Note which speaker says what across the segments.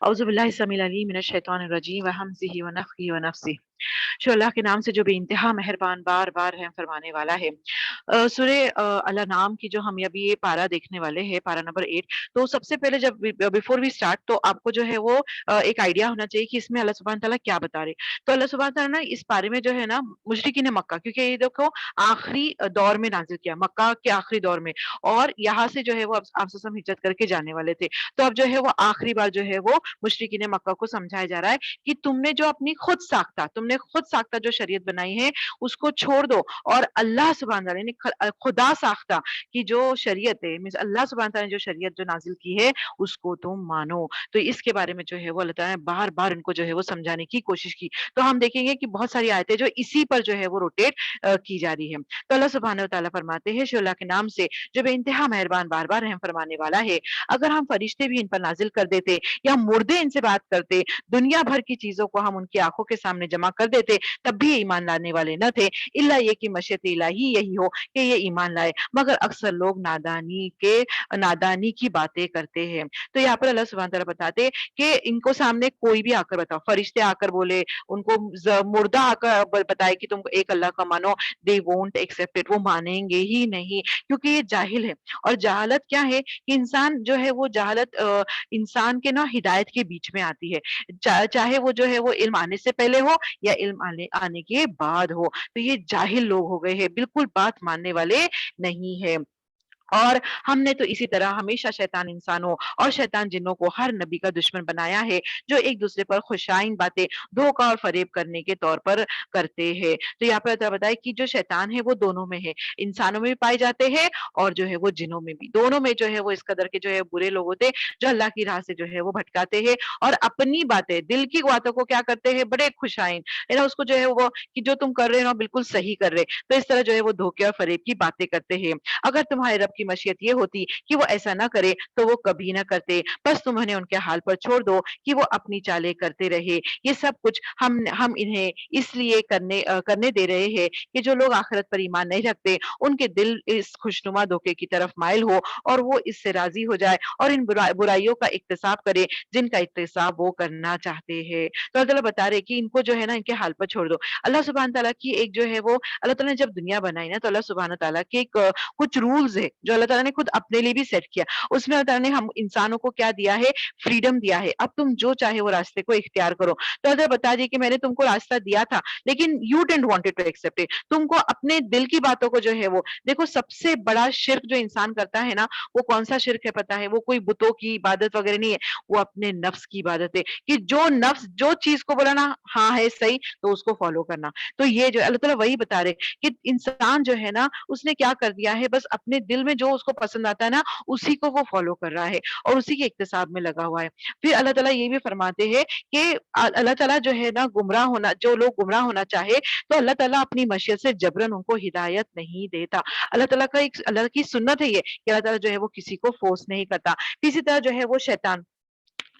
Speaker 1: اعوذ باللہ السمیع العلیم من الشیطان الرجیم وہمزہ ونفخہ ونفثہ۔ شو اللہ کے نام سے جو بے انتہا مہربان بار بار رحم فرمانے والا ہے۔ سورہ الانعام کی جو ہم ابھی یہ پارہ دیکھنے والے ہیں، پارہ نمبر 8، تو سب سے پہلے جب بیفور وی اسٹارٹ تو آپ کو جو ہے وہ ایک آئیڈیا ہونا چاہیے کہ اس میں اللہ سبحانہ تعالیٰ کیا بتا رہے۔ تو اللہ سبحانہ تعالیٰ نا اس پارے میں جو ہے نا مشرکین مکہ، کیونکہ یہ دیکھو آخری دور میں نازل کیا، مکہ کے آخری دور میں، اور یہاں سے جو ہے وہ آپ سے ہجرت کر کے جانے والے تھے۔ تو اب جو ہے وہ آخری بار جو ہے وہ مشرکین مکہ کو سمجھایا جا رہا ہے کہ تم نے جو اپنی خود ساختہ جو شریعت بنائی ہے اس کو چھوڑ دو، اور اللہ سبحانہ تعالیٰ نے خدا ساختہ کی جو شریعت ہے، اللہ سبحانہ تعالیٰ نے جو شریعت جو نازل کی ہے اس کو تم مانو۔ تو اس کے بارے میں جو ہے وہ اللہ تعالیٰ نے بار بار ان کو جو ہے وہ سمجھانے کی کوشش کی۔ تو ہم دیکھیں گے کہ بہت ساری آیتیں جو اسی پر جو ہے وہ روٹیٹ کی جا رہی ہے۔ تو اللہ سبحانہ تعالیٰ فرماتے ہیں، شو اللہ کے نام سے جو بے انتہا مہربان بار بار رحم فرمانے والا ہے، اگر ہم فرشتے بھی ان پر نازل کر دیتے یا مردے ان سے بات کرتے، دنیا بھر کی چیزوں کو ہم ان کی آنکھوں کے سامنے جمع کر دیتے، تب بھی ایمان لانے والے نہ تھے، الا یہ کہ مشیت الہی یہی ہو کہ یہ ایمان لائے، مگر اکثر لوگ نادانی کی باتیں کرتے ہیں۔ تو یہاں پر اللہ سبحانہ تعالیٰ بتاتے کہ ان کو سامنے کوئی بھی آ کر بتاؤ، فرشتے آ کر بولے، ان کو مردہ آ کر بتائے کہ تم ایک اللہ کا مانو، they won't accept it، وہ مانیں گے ہی نہیں، کیونکہ یہ جاہل ہے۔ اور جہالت کیا ہے کہ انسان جو ہے وہ جہالت انسان کے نا ہدایت کے بیچ میں آتی ہے، چاہے وہ جو ہے وہ علم آنے سے پہلے ہو یا علم آنے کے بعد ہو۔ تو یہ جاہل لوگ ہو گئے ہیں، بالکل بات ماننے والے نہیں ہے۔ اور ہم نے تو اسی طرح ہمیشہ شیطان انسانوں اور شیطان جنوں کو ہر نبی کا دشمن بنایا ہے، جو ایک دوسرے پر خوشائن باتیں دھوکہ اور فریب کرنے کے طور پر کرتے ہیں۔ تو یہاں پر بتایا کہ جو شیطان ہے وہ دونوں میں ہے، انسانوں میں بھی پائے جاتے ہیں اور جو ہے وہ جنوں میں بھی، دونوں میں جو ہے وہ اس قدر کے جو ہے برے لوگ ہوتے ہیں جو اللہ کی راہ سے جو ہے وہ بھٹکاتے ہیں، اور اپنی باتیں، دل کی باتوں کو کیا کرتے ہیں، بڑے خوشائن ہے نا، اس کو جو ہے وہ کہ جو تم کر رہے ہو بالکل صحیح کر رہے، تو اس طرح جو ہے وہ دھوکے اور فریب کی باتیں کرتے ہیں۔ اگر تمہارے رب کی مشیت یہ ہوتی کہ وہ ایسا نہ کرے تو وہ کبھی نہ کرتے، بس تم انہیں ان کے حال پر چھوڑ دو کہ وہ اپنی چالیں کرتے رہے۔ یہ سب کچھ ہم انہیں اس لیے کرنے دے رہے ہیں کہ جو لوگ آخرت پر ایمان نہیں رکھتے ان کے دل اس خوشنما دھوکے کی طرف مائل ہو اور وہ اس سے راضی ہو جائے اور ان برائیوں کا اکتساب کرے جن کا اکتساب وہ کرنا چاہتے ہیں۔ تو اللہ تعالیٰ بتا رہے کہ ان کو جو ہے نا ان کے حال پر چھوڑ دو۔ اللہ سبحانہ تعالیٰ کی ایک جو ہے وہ اللہ تعالیٰ نے جب دنیا بنائی نا، تو اللہ سبحانہ تعالیٰ کے ایک کچھ رولز ہے جو اللہ تعالیٰ نے خود اپنے لیے بھی سیٹ کیا۔ اس میں اللہ تعالیٰ نے ہم انسانوں کو کیا دیا ہے، فریڈم دیا ہے، اب تم جو چاہے وہ راستے کو اختیار کرو۔ تو اللہ تعالیٰ بتا دیے کہ میں نے تم کو راستہ دیا تھا لیکن you didn't wanted to accept it, تم کو اپنے دل کی باتوں کو جو ہے وہ دیکھو، سب سے بڑا شرک جو انسان کرتا ہے نا، وہ کون سا شرک ہے پتا ہے؟ وہ کوئی بتوں کی عبادت وغیرہ نہیں ہے، وہ اپنے نفس کی عبادت ہے، کہ جو نفس جو چیز کو بولا نا ہاں ہے صحیح تو اس کو فالو کرنا۔ تو یہ جو اللہ تعالیٰ وہی بتا رہے کہ انسان جو ہے نا اس نے کیا کر دیا ہے، بس اپنے دل میں جو اس کو پسند آتا ہے نا اسی کو وہ فالو کر رہا ہے اور اسی کے اقتصاد میں لگا ہوا ہے۔ پھر اللہ تعالیٰ یہ بھی فرماتے ہیں کہ اللہ تعالیٰ جو ہے نا جو لوگ گمراہ ہونا چاہے تو اللہ تعالیٰ اپنی مشیت سے جبرن ان کو ہدایت نہیں دیتا۔ اللہ تعالیٰ کا ایک اللہ کی سنت ہے یہ کہ اللہ تعالیٰ جو ہے وہ کسی کو فورس نہیں کرتا۔ اسی طرح جو ہے وہ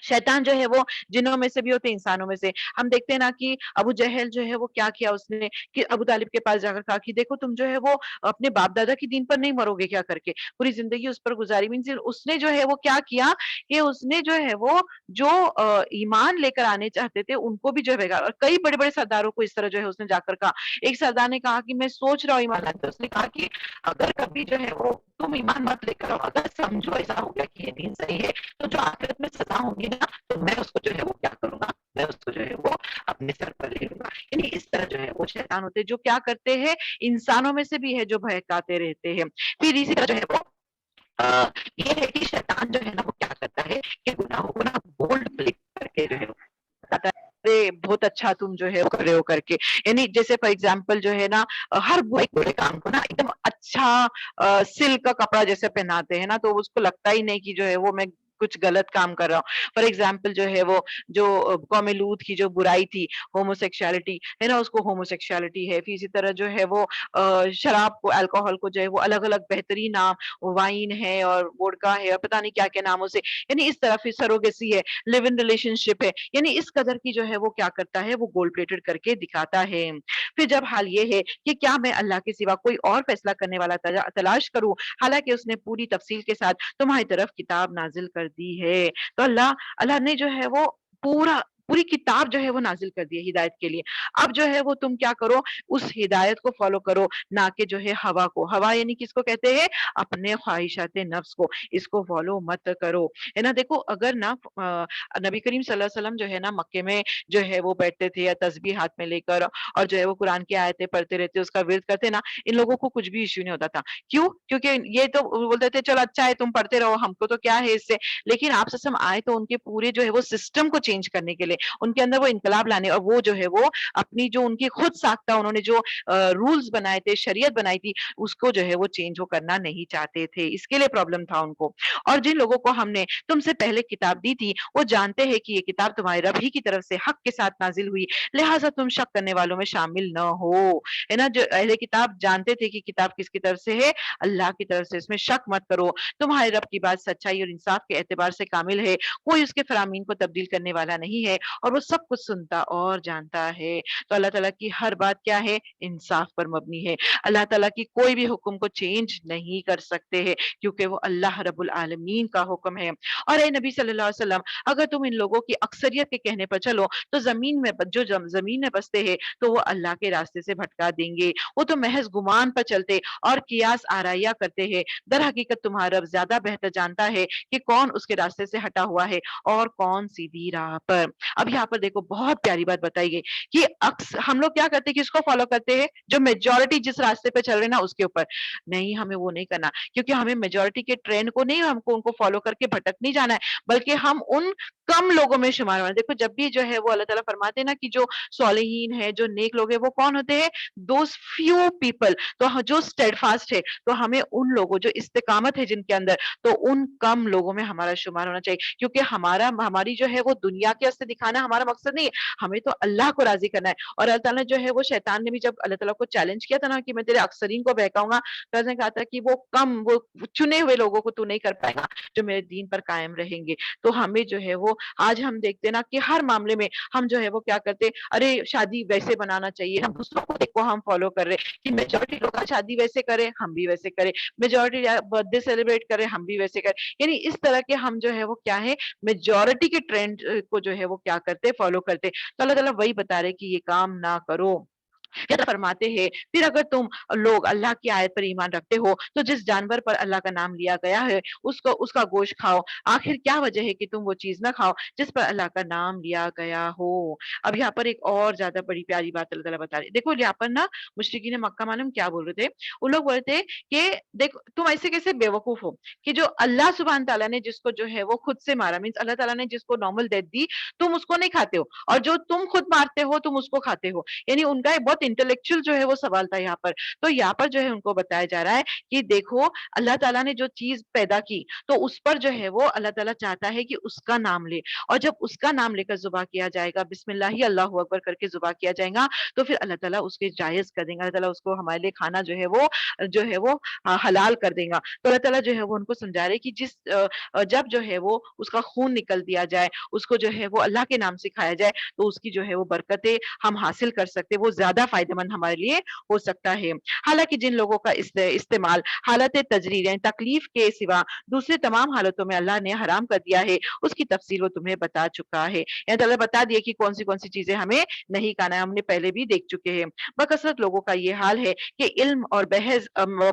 Speaker 1: شیطان جو ہے وہ جنوں میں سے بھی ہوتے، انسانوں میں سے ہم دیکھتے ہیں نا کہ ابو جہل جو ہے وہ کیا کیا اس نے کہ ابو طالب کے پاس جا کر کہا کہ دیکھو تم جو ہے وہ اپنے باپ دادا کی دین پر نہیں مرو گے کیا کر کے، پوری زندگی اس پر گزاری۔ مینس اس نے جو ہے وہ کیا کیا کہ اس نے جو ہے وہ جو ایمان لے کر آنے چاہتے تھے ان کو بھی جو ہے اور کئی بڑے بڑے سرداروں کو اس طرح جو ہے اس نے جا کر کہا۔ ایک سردار نے کہا کہ میں سوچ رہا ہوں ایمان لانے، اس نے کہا کہ اگر کبھی جو ہے وہ تم ایمان مت لے کر آؤ، اگر سمجھو ایسا ہو گیا کہ یہ دین صحیح ہے تو جو آخرت میں سزا ہوگی نا تو میں اس کو جو ہے وہ کیا کروں گا، میں اس کو جو ہے وہ اپنے سر پر لے لوں گا۔ یعنی اس طرح جو ہے وہ شیطان ہوتے جو کیا کرتے ہیں، انسانوں میں سے بھی ہے جو بہکاتے رہتے ہیں۔ پھر اسی طرح جو ہے وہ یہ ہے کہ شیطان جو ہے نا وہ کیا کرتا ہے کہ گناہوں کو نا بولڈ پلے کر کے جو ہے بتاتا ہے ارے بہت اچھا تم جو ہے وہ کر رہے ہو کر کے، یعنی جیسے فار ایگزامپل جو ہے نا ہر برے کام کو نا ایک دم اچھا سلک کا کپڑا جیسے پہناتے ہیں نا تو اس کو لگتا ہی نہیں کہ جو ہے وہ میں کچھ غلط کام کر رہا ہوں۔ فار ایگزامپل جو ہے وہ جو قوم لوط کی جو برائی تھی ہومو سیکشوالٹی ہے نا، اس کو ہومو سیکشوالٹی ہے۔ پھر اسی طرح جو ہے وہ شراب کو، الکوہل کو جو ہے وہ الگ الگ بہترین نام، وائن ہے اور ووڈکا ہے اور پتہ نہیں کیا کیا ناموں سے، یعنی اس طرح پھر سروگیسی ہے، لیو ان ریلیشن شپ ہے، یعنی اس قدر کی جو ہے وہ کیا کرتا ہے وہ گولڈ پلیٹڈ کر کے دکھاتا ہے۔ پھر جب حال یہ ہے کہ کیا میں اللہ کے سوا کوئی اور فیصلہ کرنے والا تلاش کروں، حالانکہ اس نے پوری تفصیل کے ساتھ تمہاری طرف کتاب نازل کر دی ہے. تو اللہ نے جو ہے وہ پوری کتاب جو ہے وہ نازل کر دی ہے ہدایت کے لیے. اب جو ہے وہ تم کیا کرو، اس ہدایت کو فالو کرو، نہ کہ جو ہے ہوا کو. ہوا یعنی کس کو کہتے ہیں؟ اپنے خواہشات نفس کو. اس کو فالو مت کرو، ہے نا. دیکھو اگر نا نبی کریم صلی اللہ علیہ وسلم جو ہے نا مکے میں جو ہے وہ بیٹھتے تھے یا تسبیح ہاتھ میں لے کر اور جو ہے وہ قرآن کی آیتیں پڑھتے رہتے، اس کا ورد کرتے نا، ان لوگوں کو کچھ بھی ایشو نہیں ہوتا تھا. کیوں؟ کیونکہ یہ تو بولتے تھے چلو اچھا ہے تم پڑھتے رہو، ہم کو تو کیا ہے اس سے. لیکن آپ سے آئے تو ان کے پورے جو ہے وہ سسٹم کو چینج کرنے کے لیے، ان کے اندر وہ انقلاب لانے، اور وہ جو ہے وہ اپنی جو ان کی خود ساختہ انہوں نے جو رولز بنائے تھے، شریعت بنائی تھی، اس کو جو ہے وہ چینج وہ کرنا نہیں چاہتے تھے. اس کے لیے پرابلم تھا ان کو. اور جن لوگوں کو ہم نے تم سے پہلے کتاب دی تھی، وہ جانتے ہیں کہ یہ کتاب تمہارے رب ہی کی طرف سے حق کے ساتھ نازل ہوئی، لہٰذا تم شک کرنے والوں میں شامل نہ ہو. ہے نا. جو اہل کتاب جانتے تھے کہ کتاب کس کی طرف سے ہے، اللہ کی طرف سے، اس میں شک مت کرو. تمہارے رب کی بات سچائی اور انصاف کے اعتبار سے کامل ہے، کوئی اس کے فرامین کو تبدیل کرنے والا نہیں ہے، اور وہ سب کچھ سنتا اور جانتا ہے. تو اللہ تعالیٰ کی ہر بات کیا ہے؟ انصاف پر مبنی ہے. اللہ تعالیٰ کی کوئی بھی حکم کو چینج نہیں کر سکتے ہیں، کیونکہ وہ اللہ رب العالمین کا حکم ہے. اور اے نبی صلی اللہ علیہ وسلم، اگر تم ان لوگوں کی اکثریت کے کہنے پر چلو تو زمین میں بستے ہیں تو وہ اللہ کے راستے سے بھٹکا دیں گے. وہ تو محض گمان پر چلتے اور قیاس آرائیاں کرتے ہیں. در حقیقت تمہارا رب زیادہ بہتر جانتا ہے کہ کون اس کے راستے سے ہٹا ہوا ہے اور کون سیدھی راہ پر. اب یہاں پر دیکھو بہت پیاری بات بتائی گئی کہ ہم لوگ کیا کرتے ہیں کہ اس کو فالو کرتے ہیں جو میجورٹی جس راستے پہ چل رہے نا اس کے اوپر. نہیں، ہمیں وہ نہیں کرنا، کیونکہ ہمیں میجورٹی کے ٹرینڈ کو نہیں، ہم کو ان کو فالو کر کے بھٹک نہیں جانا ہے، بلکہ ہم ان کم لوگوں میں شمار ہونا. دیکھو جب بھی جو ہے وہ اللہ تعالیٰ فرماتے ہیں نا کہ جو صالحین ہے، جو نیک لوگ ہیں، وہ کون ہوتے ہیں؟ Those few people. تو جو اسٹیڈ فاسٹ ہے، تو ہمیں ان لوگوں جو استقامت ہے جن کے اندر، تو ان کم لوگوں میں ہمارا شمار ہونا چاہیے. کیونکہ ہماری جو ہے وہ دنیا کے واسطے دکھانا ہمارا مقصد نہیں ہے، ہمیں تو اللہ کو راضی کرنا ہے. اور اللہ تعالیٰ جو ہے وہ شیطان نے بھی جب اللہ تعالیٰ کو چیلنج کیا تھا نا کہ میں تیرے اکثرین کو بہکاؤں گا، تو اللہ نے کہا تھا کہ وہ چنے ہوئے لوگوں کو تو نہیں کر پائے گا جو میرے دین پر قائم رہیں گے. تو ہمیں جو ہے وہ آج ہم دیکھتے نا کہ ہر معاملے میں ہم جو ہے وہ کیا کرتے، ارے شادی ویسے بنانا چاہیے، ہم دوسروں کو دیکھو ہم فالو کر رہے کہ میجورٹی لوگ شادی ویسے کرے، ہم بھی ویسے کرے. میجورٹی برتھ ڈے سیلیبریٹ کرے، ہم بھی ویسے کرے. یعنی اس طرح کے ہم جو ہے وہ کیا ہے، میجورٹی کے ٹرینڈ کو جو ہے وہ کیا کرتے، فالو کرتے. تو اللہ تعالیٰ وہی بتا رہے کہ یہ کام نہ کرو. یا فرماتے ہیں پھر اگر تم لوگ اللہ کی آیت پر ایمان رکھتے ہو تو جس جانور پر اللہ کا نام لیا گیا ہے اس کا گوشت کھاؤ. آخر کیا وجہ ہے کہ تم وہ چیز نہ کھاؤ جس پر اللہ کا نام لیا گیا ہو. اب یہاں پر ایک اور زیادہ بڑی پیاری بات اللہ تعالیٰ بتا رہے. دیکھو یہاں پر نا مشرکین مکہ معلوم کیا بول رہے تھے؟ وہ لوگ بول رہے تھے کہ دیکھو تم ایسے کیسے بے وقوف ہو کہ جو اللہ سبحانہ تعالیٰ نے جس کو جو ہے وہ خود سے مارا، مینس اللہ تعالیٰ نے جس کو نارمل ڈیتھ دی، تم اس کو نہیں کھاتے ہو، اور جو تم خود مارتے ہو تم اس کو کھاتے ہو. یعنی ان کا ایک بہت انٹلیکچوئل جو ہے وہ سوال تھا یہاں پر. تو یہاں پر جو ہے ان کو بتایا جا رہا ہے کہ دیکھو اللہ تعالیٰ نے جو چیز پیدا کی تو اس پر جو ہے وہ اللہ تعالیٰ چاہتا ہے کہ اس کا نام لے، اور جب اس کا نام لے کر ذبح کیا جائے گا، بسم اللہ اللہ اکبر کر کے ذبح کیا جائے گا، تو پھر اللہ تعالیٰ اس کے جائز کر دیں گا. اللہ تعالیٰ اس کو ہمارے لیے کھانا جو ہے وہ حلال کر دیں گا. تو اللہ تعالیٰ جو ہے وہ ان کو سمجھا رہے کہ جب جو ہے وہ اس کا خون نکل دیا جائے، اس کو جو ہے وہ اللہ کے نام سے کھایا جائے، تو اس کی جو ہے وہ برکتیں ہم حاصل کر سکتے، وہ زیادہ فائدہ مند ہمارے لیے ہو سکتا ہے. حالانکہ جن لوگوں کا استعمال حالت تجریر یعنی تکلیف کے سوا دوسرے تمام حالتوں میں اللہ نے حرام کر دیا ہے، اس کی تفصیل وہ تمہیں بتا چکا ہے. یعنی اللہ بتا دیا کہ کون سی چیزیں ہمیں نہیں کھانا ہے، ہم نے پہلے بھی دیکھ چکے ہیں. بکثرت لوگوں کا یہ حال ہے کہ علم اور بحث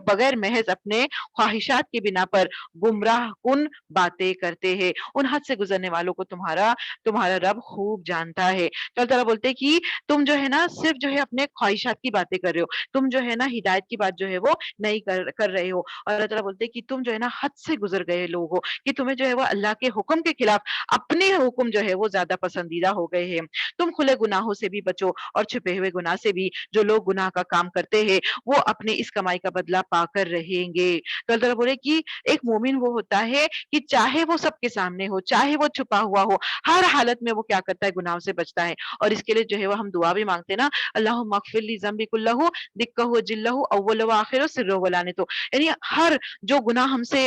Speaker 1: بغیر محض اپنے خواہشات کی بنا پر گمراہ کن باتیں کرتے ہیں. ان حد سے گزرنے والوں کو تمہارا رب خوب جانتا ہے. تو اللہ تعالیٰ بولتے ہیں کہ تم جو ہے نا صرف جو ہے اپنے خواہشات کی باتیں کر رہے ہو، تم جو ہے نا ہدایت کی بات جو ہے وہ نہیں کر رہے ہو. اور اللہ تعالیٰ بولتے ہیں کہ تم جو ہے نا حد سے گزر گئے لوگ ہو، کہ تمہیں جو ہے وہ اللہ کے حکم کے خلاف اپنے حکم جو ہے وہ زیادہ پسندیدہ ہو گئے ہیں. تم کھلے گناہوں سے بھی بچو اور چھپے ہوئے گناہ سے بھی. جو لوگ گناہ کا کام کرتے ہیں وہ اپنے اس کمائی کا بدلہ پا کر رہیں گے. تو اللہ تعالیٰ بولے کہ ایک مومن وہ ہوتا ہے کہ چاہے وہ سب کے سامنے ہو، چاہے وہ چھپا ہوا ہو، ہر حالت میں وہ کیا کرتا ہے؟ گناہوں سے بچتا ہے. اور اس کے لیے جو ہے وہ ہم دعا بھی مانگتے ہیں نا، اللہم اغفر لی ذنبی کلہ دکہ و جلہ اول و آخر و سر و علانیہ، یعنی ہر جو گناہ ہم سے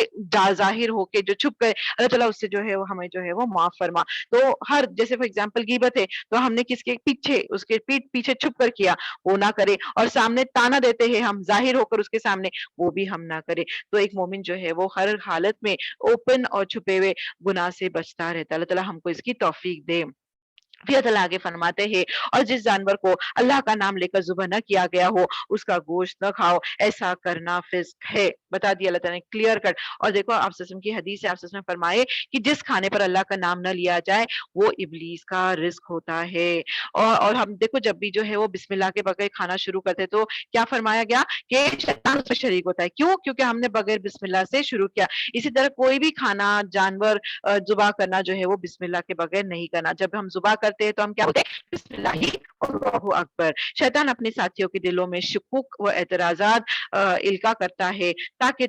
Speaker 1: ظاہر ہو کے جو چھپ گئے اللہ تعالیٰ اس سے جو ہے وہ ہمیں جو ہے وہ معاف فرما. تو ہر جیسے فار ایگزامپل غیبت ہے تو ہم نے کس کے پیچھے اس کے پیٹ پیچھے چھپ کر کیا وہ نہ کرے، اور سامنے تانا دیتے ہیں ہم ظاہر ہو کر اس کے سامنے وہ بھی ہم نہ کرے. تو ایک مومن جو ہے وہ ہر حالت میں اوپن اور چھپے ہوئے گناہ سے بچتا رہتا ہے. اللہ تعالیٰ ہم کو اس کی توفیق دے. پھر اللہ آگے فرماتے ہیں اور جس جانور کو اللہ کا نام لے کر ذبح نہ کیا گیا ہو اس کا گوشت نہ کھاؤ، ایسا کرنا فسق ہے. بتا دیا اللہ تعالیٰ نے کلیئر کٹ. اور دیکھو آپ وسلم کی حدیث ہے، آپ وسلم نے فرمائے کہ جس کھانے پر اللہ کا نام نہ لیا جائے وہ ابلیس کا رزق ہوتا ہے. اور ہم دیکھو جب بھی جو ہے وہ بسم اللہ کے بغیر کھانا شروع کرتے تو کیا فرمایا گیا کہ شیطان اس میں شریک ہوتا ہے. کیوں؟ کیونکہ ہم نے بغیر بسم اللہ سے شروع کیا. اسی طرح کوئی بھی کھانا جانور ذبح کرنا جو ہے وہ بسم اللہ کے بغیر نہیں کرنا. جب ہم ذبح کرتے ہیں تو ہم کیا بولتے ہیں؟ بسم اللہ اللہ اکبر. شیطان اپنے ساتھیوں کے دلوں میں شکوک و اعتراضات القا کرتا ہے تاکہ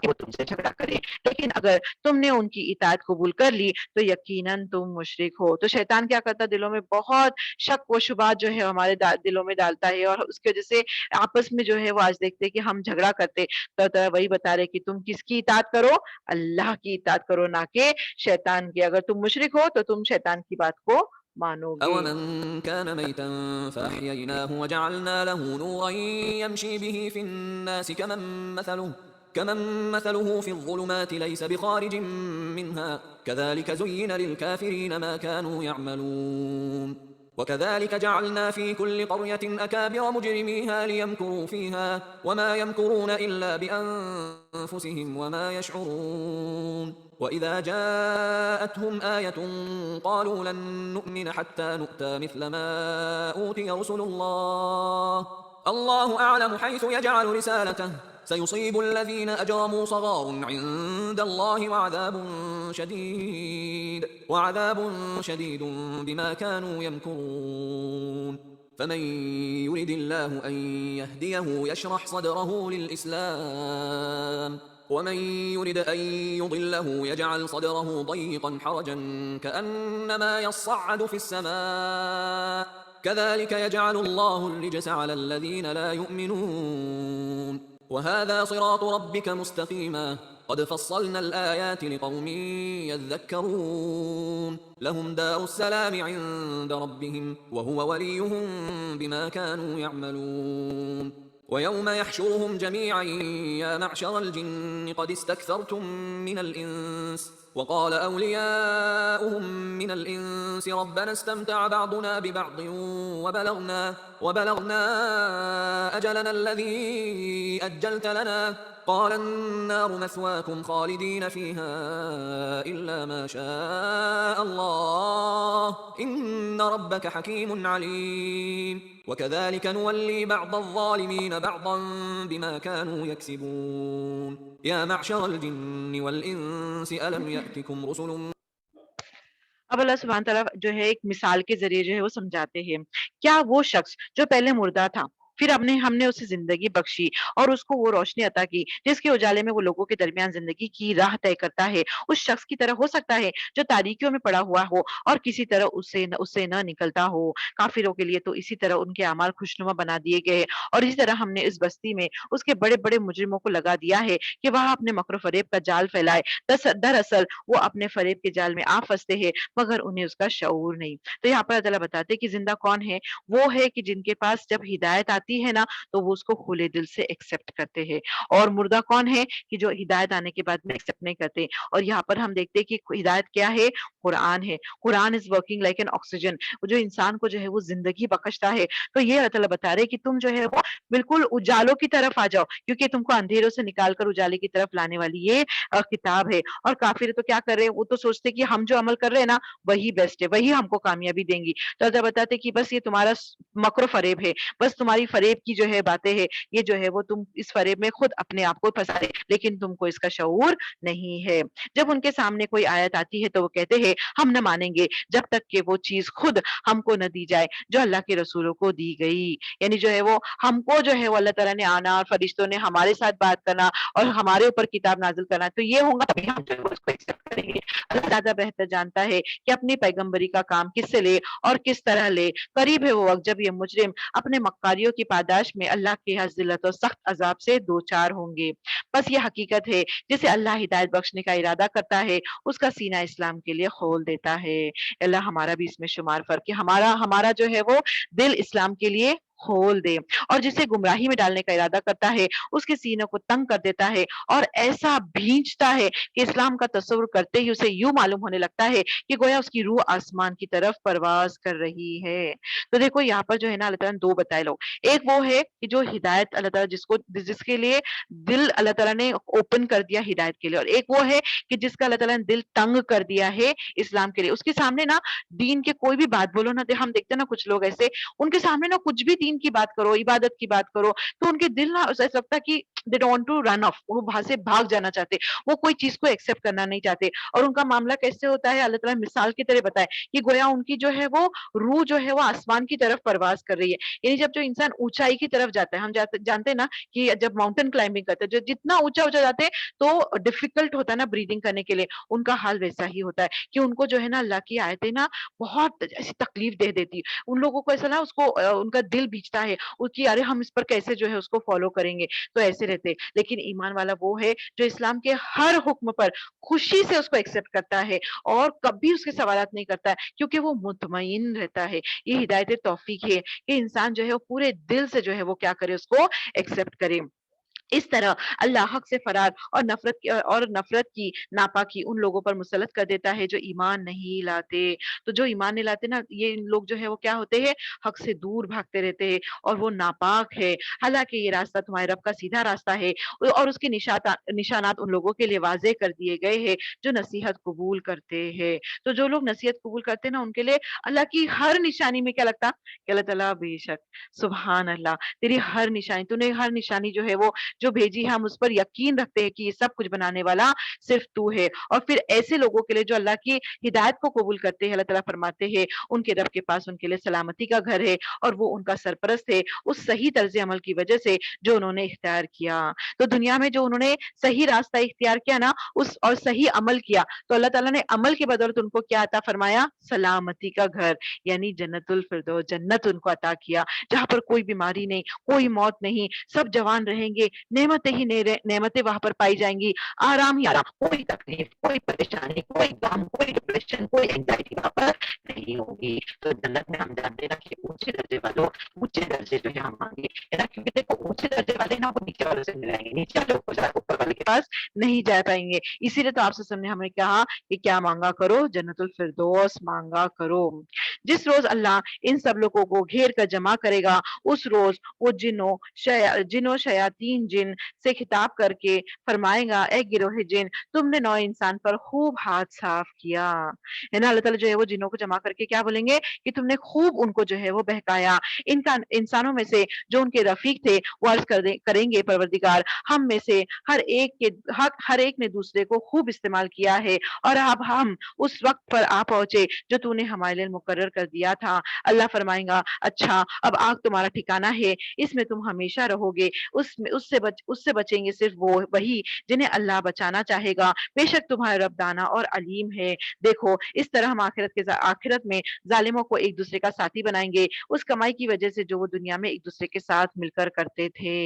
Speaker 1: وہ تم سے جھگڑا کرے، لیکن اگر تم نے ان کی اطاعت قبول کر لی تو یقیناً تم مشرک ہو. تو شیطان کیا کرتا ہے؟ دلوں میں بہت شک و شبہات جو ہے ہمارے دلوں میں ڈالتا ہے، اور اس کی وجہ سے آپس میں جو ہے وہ آج دیکھتے ہیں کہ ہم جھگڑا کرتے تو وہی بتا رہے کہ تم کس کی اطاعت کرو؟ اللہ کی اطاعت کرو، نہ کہ شیطان کی. اگر تم مشرک ہو تو تم شیطان کی بات کو مانو گے.
Speaker 2: أَوَمَنْ كَانَ مَيْتًا فَأَحْيَيْنَاهُ وَجَعَلْنَا لَهُ نُورًا يَمْشِي بِهِ فِي النَّاسِ كَمَنْ مَثَلُهُ فِي الظُّلُمَاتِ لَيْسَ بِخَارِجٍ مِّنْهَا كَذَلِكَ زُيِّنَ لِلْكَافِرِينَ مَا كَانُوا يَعْمَلُونَ وَكَذَلِكَ جَعَلْنَا فِي كُلِّ قَرْيَةٍ أَكَابِرَ مُجْرِمِيهَا لِيَمْكُرُوا فِيهَا وَمَا يَمْكُرُونَ إِلَّا بِأَنفُسِهِمْ وَمَا يَشْعُرُونَ وَإِذَا جَاءَتْهُمْ آيَةٌ قَالُوا لَن نُّؤْمِنَ حَتَّى نُؤْتَىٰ مِثْلَ مَا أُوتِيَ رُسُلُ اللَّهُ أَعْلَمُ حَيْثُ يَجْعَلُ رِسَالَتَهُ سَيُصِيبُ الَّذِينَ أَجْرَمُوا صَغَارٌ عِندَ اللَّهِ وَعَذَابٌ شَدِيدٌ بِمَا كَانُوا يَمْكُرُونَ. فَمَن يُرِدِ اللَّهُ أَن يَهْدِيَهُ يَشْرَحْ صَدْرَهُ لِلْإِسْلَامِ ومن يرد أن يضله يجعل صدره ضيقا حرجا كأنما يصعد في السماء كذلك يجعل الله الرجس على الذين لا يؤمنون وهذا صراط ربك مستقيما قد فصلنا الآيات لقوم يذكرون لهم دار السلام عند ربهم وهو وليهم بما كانوا يعملون. وَيَوْمَ يَحْشُرُهُمْ جَمِيعًا يَا مَعْشَرَ الْجِنِّ قَدِ اسْتَكْثَرْتُم مِّنَ الْإِنسِ وَقَالَ أَوْلِيَاؤُهُم مِّنَ الْإِنسِ رَبَّنَا اسْتَمْتَعَ بَعْضُنَا بِبَعْضٍ وَبَلَغْنَا أَجَلَنَا الَّذِي أَجَّلْتَ لَنَا قَالَ النَّارُ مَثْوَاكُمْ خَالِدِينَ فِيهَا إِلَّا مَا شَاءَ اللَّهُ إِنَّ رَبَّكَ حَكِيمٌ عَلِيمٌ. وَكَذَلِكَ نُوَلِّي بَعْضَ الظَّالِمِينَ بَعْضًا بِمَا كَانُوا يَكْسِبُونَ. يَا مَعْشَرَ الْجِنِّ وَالْإِنسِ أَلَمْ يَأْتِكُمْ رُسُلٌ.
Speaker 1: اب اللہ سبحانہ تعالیٰ جو ہے ایک مثال کے ذریعے جو ہے وہ سمجھاتے ہیں. کیا وہ شخص جو پہلے مردہ تھا پھر ہم نے اسے زندگی بخشی اور اس کو وہ روشنی عطا کی جس کے اجالے میں وہ لوگوں کے درمیان زندگی کی راہ طے کرتا ہے، اس شخص کی طرح ہو سکتا ہے جو تاریکیوں میں پڑا ہوا ہو اور کسی طرح اس سے نہ نکلتا ہو؟ کافروں کے لیے تو اسی طرح ان کے اعمال خوشنما بنا دیے گئے، اور اسی طرح ہم نے اس بستی میں اس کے بڑے بڑے مجرموں کو لگا دیا ہے کہ وہ اپنے مکر و فریب کا جال پھیلائے. دراصل وہ اپنے فریب کے جال میں آ پھنستے ہیں مگر انہیں اس کا شعور نہیں. تو یہاں پر اللہ تعالیٰ بتاتے ہیں کہ زندہ کون ہے؟ وہ ہے کہ جن کے پاس جب ہدایت آتی ہے نا تو وہ اس کو کھلے دل سے ایکسپٹ کرتے ہیں. اور مردہ کون ہے؟ کہ جو ہدایت آنے کے بعد میں ایکسپٹ نہیں کرتے. اور یہاں پر ہم دیکھتے ہیں کہ ہدایت کیا ہے؟ قرآن ہے. Quran is working like an oxygen, جو انسان کو جو ہے وہ زندگی بخشتا ہے. تو یہ اللہ تعالیٰ بتا رہے کہ تم جو ہے وہ بالکل اجالوں کی طرف آ جاؤ، کیونکہ تم کو اندھیروں سے نکال کر اجالے کی طرف لانے والی یہ کتاب ہے. اور کافر تو کیا کر رہے ہیں؟ وہ تو سوچتے کہ ہم جو عمل کر رہے ہیں نا وہی بیسٹ ہے، وہی ہم کو کامیابی دیں گی. تو اللہ بتاتے کہ بس یہ تمہارا مکر و فریب ہے، بس تمہاری فریب کی جو ہے باتیں ہے، یہ جو ہے وہ تم اس فریب میں خود اپنے آپ کو پھنسا دے، لیکن تم کو اس کا شعور نہیں ہے. جب ان کے سامنے کوئی آیت آتی ہے تو وہ کہتے ہیں ہم نہ مانیں گے جب تک کہ وہ چیز خود ہم کو نہ دی جائے جو اللہ کے رسولوں کو دی گئی. یعنی جو ہے وہ ہم کو جو ہے وہ اللہ تعالیٰ نے آنا اور فرشتوں نے ہمارے ساتھ بات کرنا اور ہمارے اوپر کتاب نازل کرنا، تو یہ ہوگا تبھی ہم جو ہے اس کو accept کریں گے۔ اللہ زیادہ بہتر جانتا ہے کہ اپنی پیغمبری کا کام کس سے لے اور کس طرح لے۔ قریب ہے وہ وقت جب یہ مجرم اپنے مکاریوں کی پاداش میں اللہ کے ہاں ذلت و سخت عذاب سے دوچار ہوں گے۔ بس یہ حقیقت ہے، جسے اللہ ہدایت بخشنے کا ارادہ کرتا ہے اس کا سینہ اسلام کے لیے کھول دیتا ہے۔ اللہ ہمارا بھی اس میں شمار فرق، کہ ہمارا ہمارا جو ہے وہ دل اسلام کے لیے کھول دے، اور جسے گمراہی میں ڈالنے کا ارادہ کرتا ہے اس کے سینوں کو تنگ کر دیتا ہے اور ایسا بھینچتا ہے کہ اسلام کا تصور کرتے ہی اسے یوں معلوم ہونے لگتا ہے کہ گویا اس کی روح آسمان کی طرف پرواز کر رہی ہے۔ تو دیکھو یہاں پر جو ہے نا اللہ تعالیٰ نے دو بتائے لوگ، ایک وہ ہے کہ جو ہدایت اللہ تعالیٰ جس کے لیے دل اللہ تعالیٰ نے اوپن کر دیا ہدایت کے لیے، اور ایک وہ ہے کہ جس کا اللہ تعالیٰ نے دل تنگ کر دیا ہے اسلام کے لیے، اس کے سامنے نا دین کے کوئی بھی بات بولو نا، ہم دیکھتے ہیں نا کچھ لوگ ایسے، ان کے سامنے نا کچھ بھی دین کی بات کرو، عبادت کی بات کرو، تو ان کے دل نا ایسا لگتا ہے کہ they don't want to run off، وہ وہاں سے بھاگ جانا چاہتے، وہ کوئی چیز کو ایکسپٹ کرنا نہیں چاہتے، اور ان کا معاملہ کیسے ہوتا ہے اللہ تعالیٰ مثال کی طرح بتائے کہ گویا ان کی جو ہے وہ روح جو ہے وہ آسمان کی طرف پرواز کر رہی ہے۔ یعنی جب جو انسان اونچائی کی طرف جاتا ہے، ہم جانتے ہیں نا کہ جب ماؤنٹین کلائمبنگ کرتے ہیں، جو جتنا اونچا اونچا جاتے ہیں تو ڈیفیکلٹ ہوتا ہے نا بریدنگ کرنے کے لیے، ان کا حال ویسا ہی ہوتا ہے کہ ان کو جو ہے نا اللہ کی آیتیں نا بہت ایسی تکلیف دے دیتی ہے، ان لوگوں کو ایسا نا اس کو ان کا دل بیچتا ہے اس کی، ارے ہم اس پر کیسے جو ہے اس کو فالو کریں گے، تو ایسے رہتے۔ لیکن ایمان والا وہ ہے جو اسلام کے ہر حکم پر خوشی سے اس کو ایکسپٹ کرتا ہے اور کبھی اس کے سوالات نہیں کرتا ہے، کیونکہ وہ مطمئن رہتا ہے۔ یہ ہدایت توفیق ہے کہ انسان جو ہے وہ پورے دل سے جو ہے وہ کیا کرے، اس کو ایکسپٹ کرے۔ اس طرح اللہ حق سے فرار اور نفرت کی ناپاکی ان لوگوں پر مسلط کر دیتا ہے جو ایمان نہیں لاتے۔ تو جو ایمان نہیں لاتے نا، یہ لوگ جو ہے وہ کیا ہوتے ہیں، حق سے دور بھاگتے رہتے ہیں اور وہ ناپاک ہے، حالانکہ یہ راستہ تمہارے رب کا سیدھا راستہ ہے، اور اس کے نشانات ان لوگوں کے لیے واضح کر دیے گئے ہیں جو نصیحت قبول کرتے ہیں۔ تو جو لوگ نصیحت قبول کرتے ہیں نا، ان کے لیے اللہ کی ہر نشانی میں کیا لگتا کہ اللہ تعالیٰ بے شک سبحان اللہ، تیری ہر نشانی، تو نے ہر نشانی جو ہے وہ جو بھیجی ہے، ہم اس پر یقین رکھتے ہیں کہ یہ سب کچھ بنانے والا صرف تو ہے۔ اور پھر ایسے لوگوں کے لیے جو اللہ کی ہدایت کو قبول کرتے ہیں، اللہ تعالیٰ فرماتے ہیں ان کے رب کے پاس ان کے لیے سلامتی کا گھر ہے اور وہ ان کا سرپرست ہے اس صحیح طرز عمل کی وجہ سے جو انہوں نے اختیار کیا۔ تو دنیا میں جو انہوں نے صحیح راستہ اختیار کیا نا، اس اور صحیح عمل کیا، تو اللہ تعالیٰ نے عمل کی بدولت ان کو کیا عطا فرمایا، سلامتی کا گھر، یعنی جنت الفردوس، جنت ان کو عطا کیا، جہاں پر کوئی بیماری نہیں، کوئی موت نہیں، سب جوان رہیں گے، نعمتیں ہی نعمتیں وہاں پر پائی جائیں گی، آرام ہی آرام، کوئی تکلیف، کوئی پریشانی، کوئی غم، کوئی ڈپریشن، کوئی اینگزائٹی وہاں پر نہیں ہوگی۔ تو جنت میں ہم جانتے ہیں نا کہ اونچے درجے والوں اونچے درجے جو ہے ہم مانگے ہے نا، کیونکہ دیکھو اونچے درجے والے نا وہ نیچے والوں سے ملائیں گے، نیچے والے اوپر والے کے پاس نہیں جا پائیں گے۔ اسی لیے تو آپ سے نے ہمیں کہا کہ کیا مانگا کرو، جنت الفردوس مانگا کرو۔ جس روز اللہ ان سب لوگوں کو گھیر کر جمع کرے گا، اس روز وہ جنوں شیاطین جن سے خطاب کر کے فرمائے گا، اے گروہ جن، تم نے نو انسان پر خوب ہاتھ صاف کیا ہے نا۔ اللہ تعالیٰ جو ہے وہ جنوں کو جمع کر کے کیا بولیں گے کہ تم نے خوب ان کو جو ہے وہ بہکایا۔ انسانوں میں سے جو ان کے رفیق تھے وہ عرض کریں گے، پروردگار ہم میں سے ہر ایک نے دوسرے کو خوب استعمال کیا ہے، اور اب ہم اس وقت پر آ پہنچے جو تو نے ہمارے لیے مقرر کر دیا تھا۔ اللہ فرمائیں گا، اچھا اب آگ تمہارا ٹھکانہ ہے، اس میں تم ہمیشہ رہو گے، اس سے بچیں گے صرف وہی جنہیں اللہ بچانا چاہے گا، بے شک تمہارا رب دانا اور علیم ہے۔ دیکھو اس طرح ہم آخرت میں ظالموں کو ایک دوسرے کا ساتھی بنائیں گے اس کمائی کی وجہ سے جو وہ دنیا میں ایک دوسرے کے ساتھ مل کر کرتے تھے۔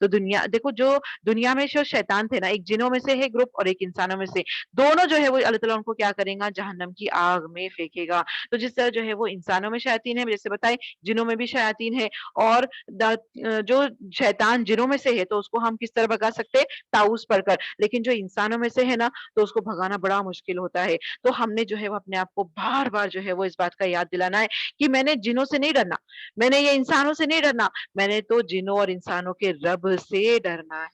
Speaker 1: تو دیکھو جو دنیا میں جو شیطان تھے نا، ایک جنوں میں سے ہے گروپ اور ایک انسانوں میں سے، دونوں جو ہے وہ اللہ تعالیٰ ان کو کیا کریں گا، جہنم کی آگ میں پھینکے گا۔ تو جس طرح جو ہے وہ انسانوں میں شیاطین ہے، جیسے بتائے جنوں میں بھی شیاطین ہے، اور جو شیطان جنوں میں سے ہے تو اس کو ہم کس طرح بھگا سکتے، طاؤس پڑھ کر، لیکن جو انسانوں میں سے ہے نا تو اس کو بھگانا بڑا مشکل ہوتا ہے۔ تو ہم نے جو ہے وہ اپنے آپ کو بار بار جو ہے وہ اس بات کا یاد دلانا ہے کہ میں نے جنوں سے نہیں ڈرنا، میں نے یہ انسانوں سے نہیں ڈرنا، میں نے تو جنوں اور انسانوں کے رب سے ڈرنا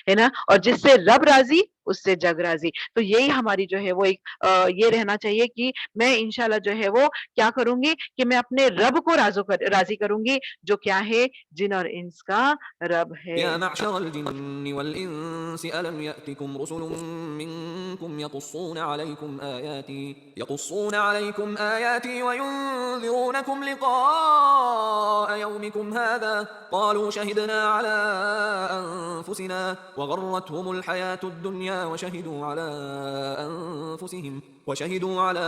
Speaker 1: ہے نا، اور جس سے رب راضی اس سے جگ راضی۔ تو یہی ہماری جو ہے وہ ایک یہ رہنا چاہیے کہ میں انشاءاللہ جو ہے وہ کیا کروں گی کہ میں اپنے رب کو راضی کروں گی جو کیا ہے، جن اور انس کا رب ہے۔
Speaker 2: يا معشر معشر الجن والإنس ألم يأتكم رسل منكم يقصون عليكم آياتي وينذرونكم لقاء يومكم هذا قالوا شهدنا على أنفسنا وغرتهم الحياة الدنيا وشهدوا على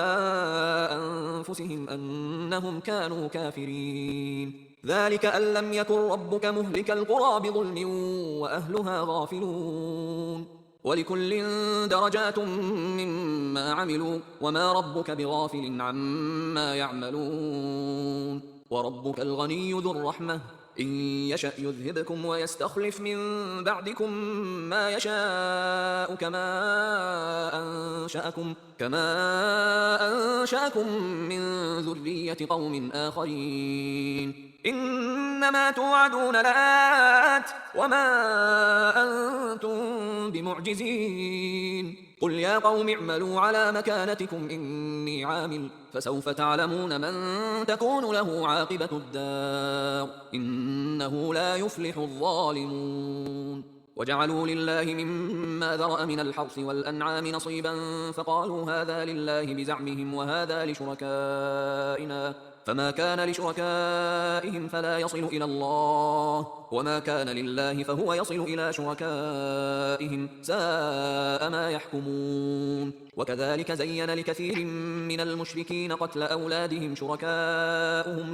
Speaker 2: أنفسهم أنهم كانوا كافرين ذلك أن لم يكن ربك مهلك القرى بظلم وأهلها غافلون ولكل درجات مما عملوا وما ربك بغافل عما يعملون وربك الغني ذو الرحمة إن يشأ يذهبكم ويستخلف من بعدكم ما يشاء كما أنشأكم من ذرية قوم آخرين إنما توعدون لآت وما أنتم بمعجزين قل يا قوم اعملوا على مكانتكم إني عامل فسوف تعلمون من تكون له عاقبة الدار إنه لا يفلح الظالمون وجعلوا لله مما ذرأ من الحرث والأنعام نصيبا فقالوا هذا لله بزعمهم وهذا لشركائنا فما كان لشركائهم فلا يصل إلى الله وما كان لله فهو يصل إلى شركائهم ساء ما يحكمون وكذلك زين لكثير من المشركين قتل أولادهم شركاؤهم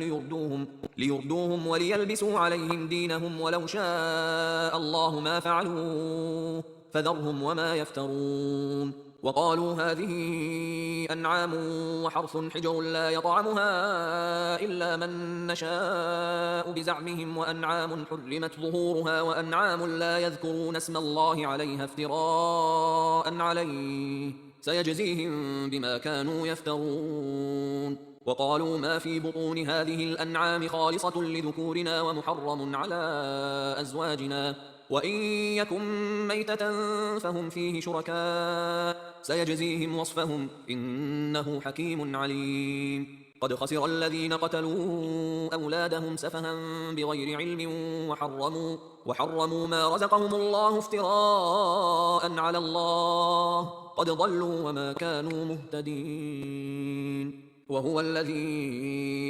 Speaker 2: ليردوهم وليلبسوا عليهم دينهم ولو شاء الله ما فعلوه فذرهم وما يفترون وقالوا هذه أنعام وحرث حجر لا يطعمها إلا من نشاء بزعمهم وأنعام حرمت ظهورها وأنعام لا يذكرون اسم الله عليها افتراء عليه سيجزيهم بما كانوا يفترون وقالوا ما في بطون هذه الأنعام خالصة لذكورنا ومحرم على أزواجنا وإن يكن ميتة فهم فيه شركاء سيجزيهم وصفهم إنه حكيم عليم قد خسر الذين قتلوا أولادهم سفها بغير علم وحرموا ما رزقهم الله افتراء على الله قد ضلوا وما كانوا مهتدين وهو الذي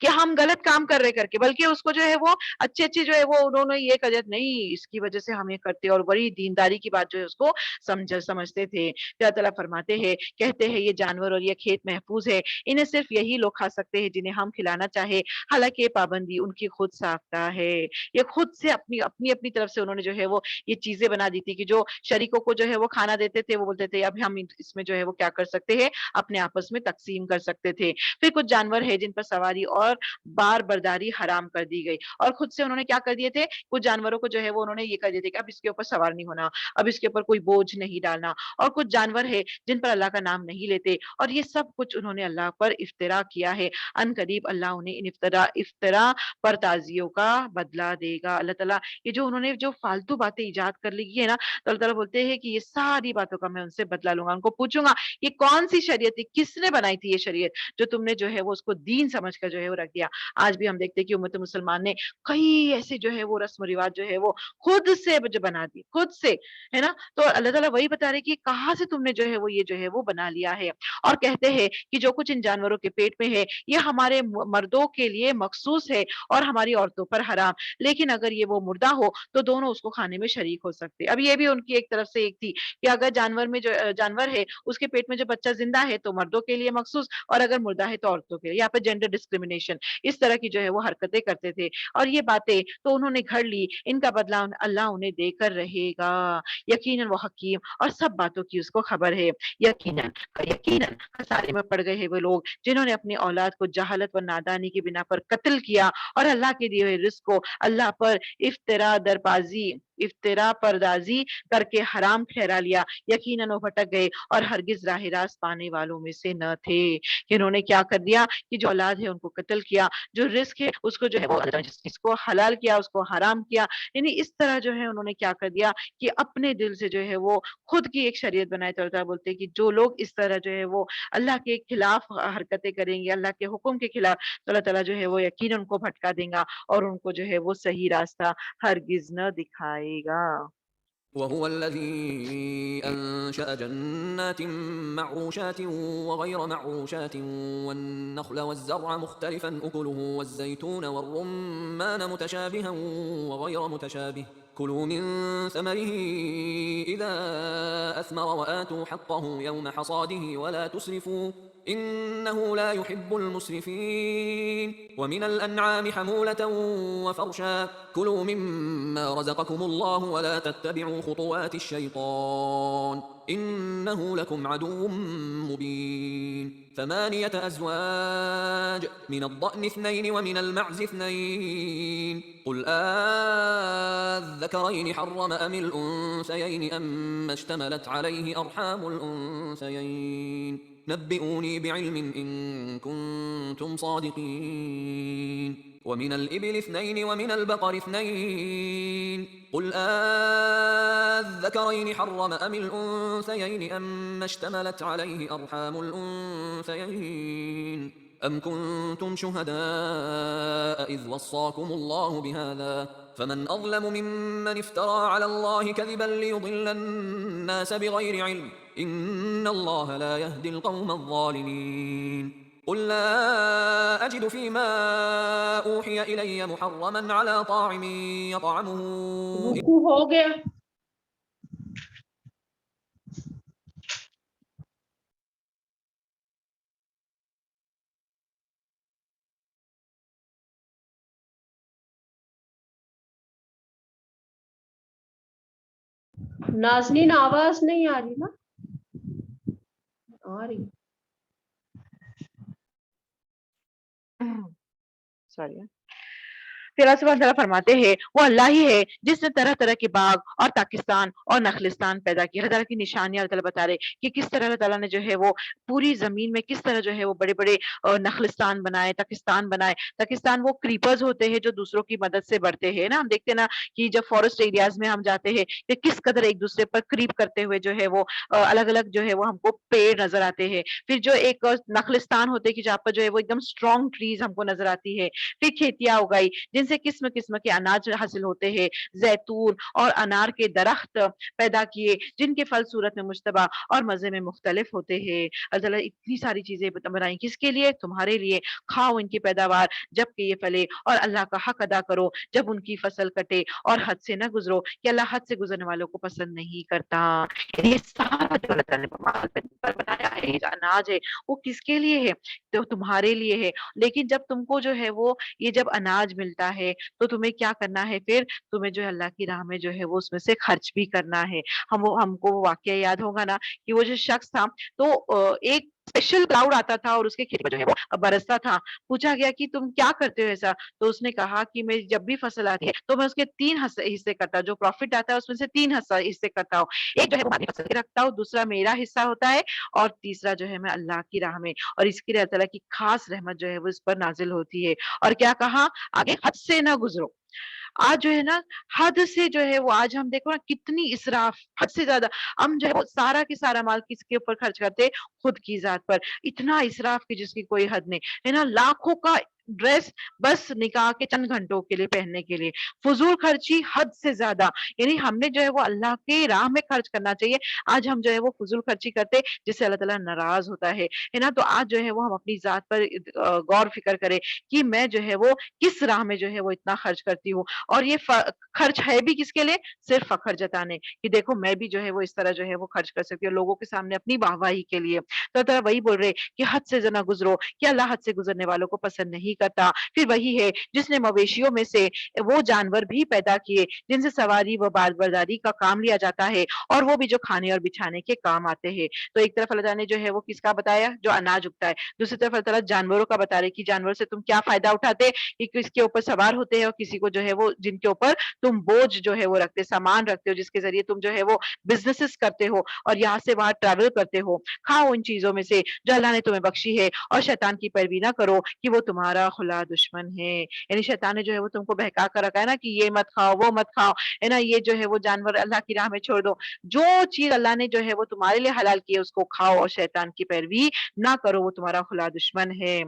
Speaker 1: کہ ہم غلط کام کر رہے کر کے، بلکہ اس کو جو ہے وہ اچھی اچھی جو ہے وہ انہوں نے یہ کہا نہیں اس کی وجہ سے ہم یہ کرتے، اور بڑی دینداری کی بات جو ہے اس کو سمجھتے تھے۔ پھر اللہ تعالیٰ فرماتے ہیں، کہتے ہیں یہ جانور اور یہ کھیت محفوظ ہے، انہیں صرف یہی لوگ کھا سکتے ہیں جنہیں ہم کھلانا چاہے، حالانکہ یہ پابندی ان کی خود ساختہ ہے۔ یہ خود سے اپنی طرف سے انہوں نے جو ہے وہ یہ چیزیں بنا دی تھی کہ جو شریکوں کو جو ہے وہ کھانا دیتے تھے وہ بولتے تھے اب ہم اس میں جو ہے وہ کیا کر سکتے ہیں، اپنے آپس میں تقسیم کر سکتے تھے۔ پھر کچھ جانور ہے جن پر سواری اور بار برداری حرام کر دی گئی، اور خود سے انہوں نے کیا کر دیے تھے، کچھ جانوروں کو جو ہے وہ انہوں نے یہ کر دیے تھے کہ اب اس کے اوپر سوار نہیں ہونا، اب اس کے اوپر کوئی بوجھ نہیں ڈالنا، اور کچھ جانور ہے جن پر اللہ کا نام نہیں لیتے، اور یہ سب کچھ انہوں نے اللہ پر افطرا کیا ہے۔ ان قریب اللہ انہیں ان افطرا پر تعزیوں کا بدلہ دے گا۔ اللہ تعالیٰ یہ جو انہوں نے جو فالتو باتیں ایجاد کر لی ہے نا، تو اللہ تعالیٰ بولتے ہیں کہ یہ ساری باتوں کا میں ان سے بدلہ لوں گا، ان کو پوچھوں گا یہ کون سی شریعت تھی، کس نے بنائی تھی یہ شریعت جو تم نے جو ہے وہ اس کو دین سمجھ کر جو ہے وہ رکھ دیا۔ آج بھی ہم دیکھتے ہیں کہ امت مسلمان نے کئی ایسے جو ہے وہ رسم و رواج جو ہے وہ خود سے جو بنا دی، خود سے، ہے نا۔ تو اللہ تعالیٰ وہی بتا رہے کہ کہاں سے تم نے جو ہے وہ یہ جو ہے وہ بنا لیا ہے، اور کہتے ہیں کہ جو کچھ ان جانوروں کے پیٹ میں ہے یہ ہمارے مردوں کے لیے مخصوص ہے اور ہماری عورتوں پر حرام، لیکن اگر یہ وہ مردہ ہو تو دونوں اس کو کھانے میں شریک ہو سکتے۔ اب یہ بھی ان کی ایک طرف سے ایک تھی کہ اگر جانور میں جو جانور ہے اس کے پیٹ میں جو بچہ زندہ ہے تو مردوں کے لیے مخصوص، اور اگر مردہ ہے تو عورتوں کے لیے، یہاں پہ جینڈر ڈسکریمنیشن، اس طرح کی جو ہے وہ حرکتیں کرتے تھے، اور یہ باتیں تو انہوں نے گھڑ لی، ان کا بدلہ اللہ انہیں دے کر رہے گا، یقیناً وہ حکیم اور سب باتوں کی اس کو خبر ہے۔ یقیناً خسارے میں پڑ گئے ہیں وہ لوگ جنہوں نے اپنی اولاد کو جہالت و نادانی کی بنا پر قتل کیا، اور اللہ کے دیے ہوئے رزق کو اللہ پر افطرا پردازی کر کے حرام ٹھہرا لیا، یقیناً وہ بھٹک گئے اور ہرگز راہ راست پانے والوں میں سے نہ تھے۔ کہ انہوں نے کیا کر دیا کہ جو اولاد ہے ان کو قتل کیا، جو رزق ہے اس کو جو ہے وہ جس کو حلال کیا اس کو حرام کیا، یعنی اس طرح جو ہے انہوں نے کیا کر دیا کہ اپنے دل سے جو ہے وہ خود کی ایک شریعت بنائے۔ تو اللہ بولتے ہیں کہ جو لوگ اس طرح جو ہے وہ اللہ کے خلاف حرکتیں کریں گے، اللہ کے حکم کے خلاف، تو اللہ تعالیٰ جو ہے وہ یقیناً ان کو بھٹکا دے گا اور ان کو جو ہے وہ صحیح راستہ ہرگز نہ دکھائے گا۔
Speaker 2: وهو الذي أنشأ جنات معروشات وغير معروشات والنخل والزرع مختلفا أكله والزيتون والرمان متشابها وغير متشابه كلوا من ثمره إذا أثمر وآتوا حقه يوم حصاده ولا تسرفوا إنه لا يحب المسرفين ومن الأنعام حمولة وفرشا كلوا مما رزقكم الله ولا تتبعوا خطوات الشيطان إنه لكم عدو مبين 8 أزواج من الضأن 2 ومن المعز 2 قل الذكرين حرم أم الأنثيين أم اشتملت عليه أرحام الأنثيين نبئوني بعلم إن كنتم صادقين ومن الإبل 2 ومن البقر 2 قل الذكرين حرم أم الأنثيين أم اشتملت عليه أرحام الأنثيين أم كنتم شهداء إذ وصاكم الله بهذا فمن أظلم ممن افترى على الله كذبا ليضل الناس بغير علم إن الله لا يهدي القوم الظالمين قل لا أجد فيما أوحي إلي محرما على طاعم يطعمه
Speaker 3: ہو گیا۔ ناظرین آواز نہیں آ رہی نا؟ آ رہی۔
Speaker 1: سوری، پھر اللہ سبحانہ تعالیٰ فرماتے ہیں وہ اللہ ہی ہے جس نے طرح طرح کے باغ اور پاکستان اور نخلستان پیدا کی۔ اللہ تعالیٰ کی نشانیاں اللہ تعالیٰ بتا رہے کہ کس طرح اللہ تعالیٰ نے جو ہے وہ پوری زمین میں کس طرح جو ہے وہ بڑے بڑے نخلستان بنائے، پاکستان بنائے۔ پاکستان وہ کریپرز ہوتے ہیں جو دوسروں کی مدد سے بڑھتے ہیں نا، ہم دیکھتے ہیں نا کہ جب فارسٹ ایریاز میں ہم جاتے ہیں کہ کس قدر ایک دوسرے پر کریپ کرتے ہوئے جو ہے وہ الگ الگ جو ہے وہ ہم کو پیڑ نظر آتے ہیں۔ پھر جو ایک نخلستان ہوتے ہیں کہ جہاں پر جو ہے وہ ایک دم اسٹرانگ ٹریز ہم کو نظر آتی ہے۔ پھر کھیتیاں اگائی جن سے قسم قسم کے اناج حاصل ہوتے ہیں، زیتون اور انار کے درخت پیدا کیے جن کے پھل صورت میں مشتبہ اور مزے میں مختلف ہوتے ہیں۔ اللہ تعالیٰ اتنی ساری چیزیں بنائی کس کے لیے؟ تمہارے لیے۔ کھاؤ ان کی پیداوار جب کہ یہ پھلے اور اللہ کا حق ادا کرو جب ان کی فصل کٹے اور حد سے نہ گزرو کہ اللہ حد سے گزرنے والوں کو پسند نہیں کرتا۔ یعنی یہ سارا جو اللہ تعالیٰ نے مال پر بنایا ہے، یہ جو اناج ہے وہ کس کے لیے ہے؟ تو تمہارے لیے ہے۔ لیکن جب تم کو جو ہے وہ یہ جب اناج ملتا ہے تو تمہیں کیا کرنا ہے پھر؟ تمہیں جو ہے اللہ کی راہ میں جو ہے وہ اس میں سے خرچ بھی کرنا ہے۔ ہم کو وہ واقعہ یاد ہوگا نا کہ وہ جو شخص تھا تو ایک اسپیشل کلاؤڈ آتا تھا اور اس کے کھیت پر جو ہے وہ برستا تھا۔ پوچھا گیا کہ تم کیا کرتے ہو ایسا؟ تو اس نے کہا کہ میں جب بھی فصل آتی ہے تو میں اس کے 3 حصے کرتا ہوں، جو پروفٹ آتا ہے اس میں سے 3 حصے کرتا ہوں۔ ایک جو ہے وہ مالی فصل کے رکھتا ہوں، دوسرا میرا حصہ ہوتا ہے اور تیسرا جو ہے میں اللہ کی راہ میں، اور اس کے لیے اللہ تعالیٰ کی خاص رحمت جو ہے وہ اس پر نازل ہوتی ہے۔ اور کیا کہا آگے؟ حد سے نہ گزرو۔ آج جو ہے نا حد سے جو ہے وہ آج ہم دیکھو نا کتنی اسراف، حد سے زیادہ ہم جو ہے وہ سارا کی سارا مال کس کے اوپر خرچ کرتے؟ خود کی ذات پر۔ اتنا اسراف کی جس کی کوئی حد نہیں ہے نا، لاکھوں کا ڈریس بس نکاح کے چند گھنٹوں کے لیے پہننے کے لیے، فضول خرچی حد سے زیادہ۔ یعنی ہم نے جو ہے وہ اللہ کے راہ میں خرچ کرنا چاہیے، آج ہم جو ہے وہ فضول خرچی کرتے جس سے اللہ تعالیٰ ناراض ہوتا ہے نا۔ تو آج جو ہے وہ ہم اپنی ذات پر غور فکر کریں کہ میں جو ہے وہ کس راہ میں جو ہے وہ اتنا خرچ کرتی ہوں، اور یہ خرچ ہے بھی کس کے لیے؟ صرف فخر جتانے کہ دیکھو میں بھی جو ہے وہ اس طرح جو ہے وہ خرچ کر سکتی ہوں لوگوں کے سامنے اپنی واہواہی کے لیے۔ تو اللہ وہی بول رہے کہ حد سے نہ گزرو کہ اللہ حد سے گزرنے والوں کو پسند نہیں کرتا۔ پھر وہی ہے جس نے مویشیوں میں سے وہ جانور بھی پیدا کیے جن سے سواری و برداری کا کام لیا جاتا ہے، اور وہ بھی جو کھانے اور بچھانے کے کام آتے ہیں۔ تو ایک طرف اللہ تعالیٰ نے جو ہے وہ کس کا بتایا؟ جو اناج اگتا ہے۔ دوسری طرف اللہ تعالیٰ جانوروں کا بتا رہے کہ جانور سے تم کیا فائدہ اٹھاتے، کہ کس کے اوپر سوار ہوتے ہیں اور کسی کو جو ہے وہ جن کے اوپر تم بوجھ جو ہے وہ رکھتے، سامان رکھتے ہو، جس کے ذریعے تم جو ہے وہ بزنسز کرتے ہو اور یہاں سے وہاں ٹریول کرتے ہو۔ کھاؤ ان چیزوں میں سے جو اللہ نے تمہیں بخشی ہے، اور شیطان کی پیروی نہ کرو کہ وہ تمہارا کھلا دشمن ہے۔ یعنی شیطان نے جو ہے وہ تم کو بہکا کر رکھا ہے نا کہ یہ مت کھاؤ وہ مت کھاؤ، ہے نا، یہ جو ہے وہ جانور اللہ کی راہ میں چھوڑ دو۔ جو چیز اللہ نے جو ہے وہ تمہارے لیے حلال کی ہے اس کو کھاؤ، اور شیطان کی پیروی نہ کرو، وہ تمہارا کھلا دشمن ہے۔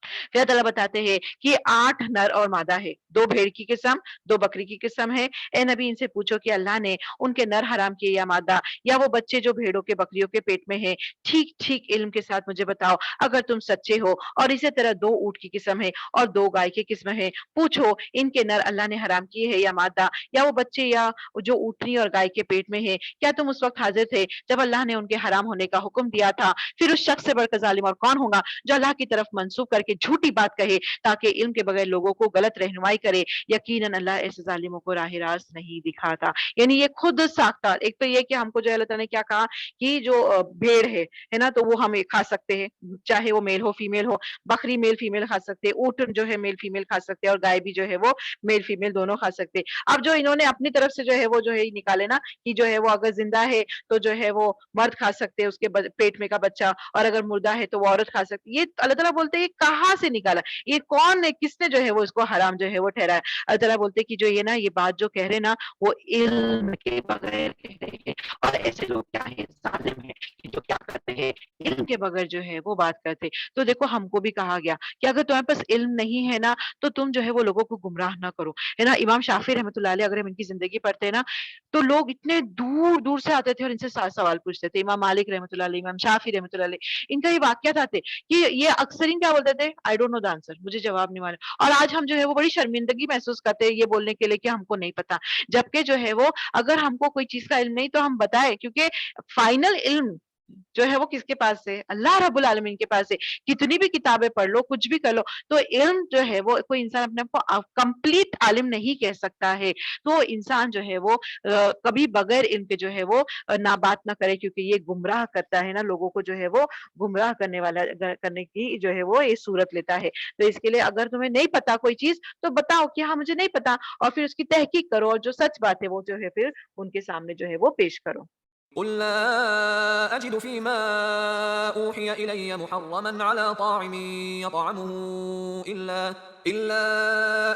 Speaker 1: پھر اللہ تعالیٰ بتاتے ہیں کہ 8 نر اور مادہ ہے، 2 بھیڑ کی قسم، 2 بکری کی قسم ہے۔ اے نبی ان سے پوچھو کہ اللہ نے ان کے نر حرام کیے یا مادہ، یا وہ بچے جو بھیڑوں کے بکریوں کے پیٹ میں ہیں؟ ٹھیک ٹھیک علم کے ساتھ مجھے بتاؤ اگر تم سچے ہو۔ اور اسی طرح 2 اونٹ کی قسم ہے اور 2 گائے کی قسم ہے۔ پوچھو ان کے نر اللہ نے حرام کیے ہیں یا مادہ، یا وہ بچے یا جو اونٹنی اور گائے کے پیٹ میں ہے؟ کیا تم اس وقت حاضر تھے جب اللہ نے ان کے حرام ہونے کا حکم دیا تھا؟ پھر اس شخص سے بڑھ کر ظالم اور کون ہوگا جو اللہ کی طرف منسوب کر کے جھوٹی بات کہے تاکہ علم کے بغیر لوگوں کو غلط رہنمائی کرے؟ یقیناً اللہ ایسے ظالموں کو راہ راست نہیں دکھاتا۔ یعنی یہ خود ساختہ، ایک تو یہ کہ ہم کو جو اللہ تعالیٰ نے کیا کہا کہ جو بھیڑ ہے نا تو وہ ہم کھا سکتے ہیں، چاہے وہ میل ہو فیمیل ہو، بکری میل فیمیل کھا سکتے، اونٹ جو ہے میل فیمیل کھا سکتے، اور گائے بھی جو ہے وہ میل فیمیل دونوں کھا سکتے۔ اب جو انہوں نے اپنی طرف سے جو ہے وہ جو ہے نکالے نا کہ جو ہے وہ اگر زندہ ہے تو جو ہے وہ مرد کھا سکتے اس کے پیٹ میں کا بچہ، اور اگر مردہ ہے تو وہ عورت کھا سکتی۔ یہ اللہ تعالیٰ بولتے ہیں یہ کہاں سے نکالا، یہ کون نے، کس نے جو ہے وہ اس کو حرام جو ہے وہ ٹھہرایا؟ اللہ تعالیٰ بولتے کہ جو یہ نا یہ بات جو کہہ رہے نا وہ علم کے بغیر کہہ رہے ہیں، اور ایسے لوگ کیا ہے ظالم ہیں کہ جو کیا کرتے ہیں علم کے بغیر جو ہے وہ بات کرتے۔ تو دیکھو ہم کو بھی کہا گیا کہ اگر تمہارے پاس علم نہیں ہے نا تو تم جو ہے وہ لوگوں کو گمراہ نہ کرو، ہے نا۔ امام شافعی رحمۃ اللہ علیہ اگر ہم ان کی زندگی پڑھتے ہیں نا تو لوگ اتنے دور دور سے آتے تھے اور ان سے سوال پوچھتے تھے۔ امام مالک رحمۃ اللہ علیہ، امام شافعی رحمۃ اللہ علیہ، ان کا یہ واقعات آتے کہ یہ اکثرین کیا بولتے تھے؟ I don't know the answer, مجھے جواب نہیں معلوم۔ اور آج ہم جو ہے وہ بڑی شرمندگی محسوس کرتے ہیں یہ بولنے کے لیے کہ ہم کو نہیں پتا، جبکہ جو ہے وہ اگر ہم کو کوئی چیز کا علم نہیں تو ہم بتائیں، کیونکہ فائنل علم جو ہے وہ کس کے پاس ہے؟ اللہ رب العالمین کے پاس ہے۔ کتنی بھی کتابیں پڑھ لو، کچھ بھی کر لو، تو علم جو ہے وہ کوئی انسان اپنے آپ کو کمپلیٹ عالم نہیں کہہ سکتا ہے۔ تو انسان جو ہے وہ کبھی بغیر علم کے جو ہے وہ نہ بات نہ کرے، کیونکہ یہ گمراہ کرتا ہے نا لوگوں کو، جو ہے وہ گمراہ کرنے کی جو ہے وہ یہ صورت لیتا ہے۔ تو اس کے لیے اگر تمہیں نہیں پتا کوئی چیز تو بتاؤ کہ ہاں مجھے نہیں پتا، اور پھر اس کی تحقیق کرو، اور جو سچ بات ہے وہ جو ہے پھر ان کے سامنے جو ہے وہ پیش کرو۔
Speaker 2: قل لا أجد فيما أوحي إلي محرما على طاعم يطعمه إلا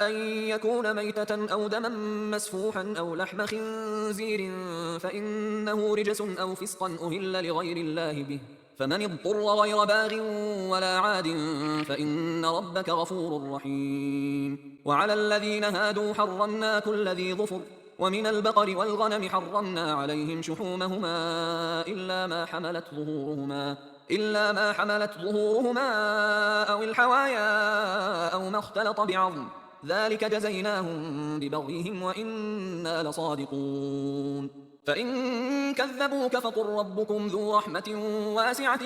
Speaker 2: أن يكون ميتة أو دما مسفوحا أو لحم خنزير فإنه رجس أو فسقا أهل لغير الله به فمن اضطر غير باغ ولا عاد فإن ربك غفور رحيم وعلى الذين هادوا حرمنا كل ذي ظفر ومن البقر والغنم حرمنا عليهم شحومهما إلا ما حملت ظهورهما أو الحوايا أو ما اختلط بعظم ذلك جزيناهم ببغيهم وإنا لصادقون فإن كذبوك فقل ربكم ذو رحمة واسعة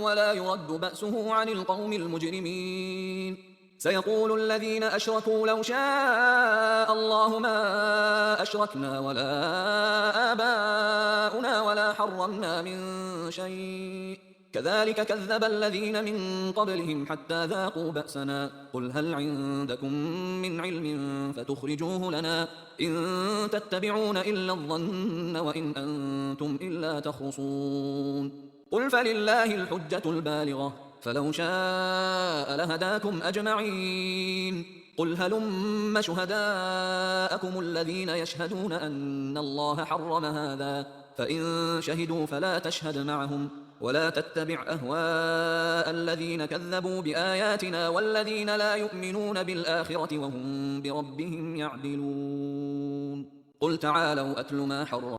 Speaker 2: ولا يرد بأسه عن القوم المجرمين سيقول الذين أشركوا لو شاء الله ما أشركنا ولا آباؤنا ولا حرمنا من شيء كذلك كذب الذين من قبلهم حتى ذاقوا بأسنا قل هل عندكم من علم فتخرجوه لنا إن تتبعون إلا الظن وإن أنتم إلا تخرصون قل فلله الحجة البالغة فلو شاء لهداكم أجمعين قل هلم شهداءكم الذين يشهدون أن الله حرم هذا فإن شهدوا فلا تشهد معهم ولا تتبع أهواء الذين كذبوا بآياتنا والذين لا يؤمنون بالآخرة وهم بربهم يعدلون قل تعالوا أتل ما حرم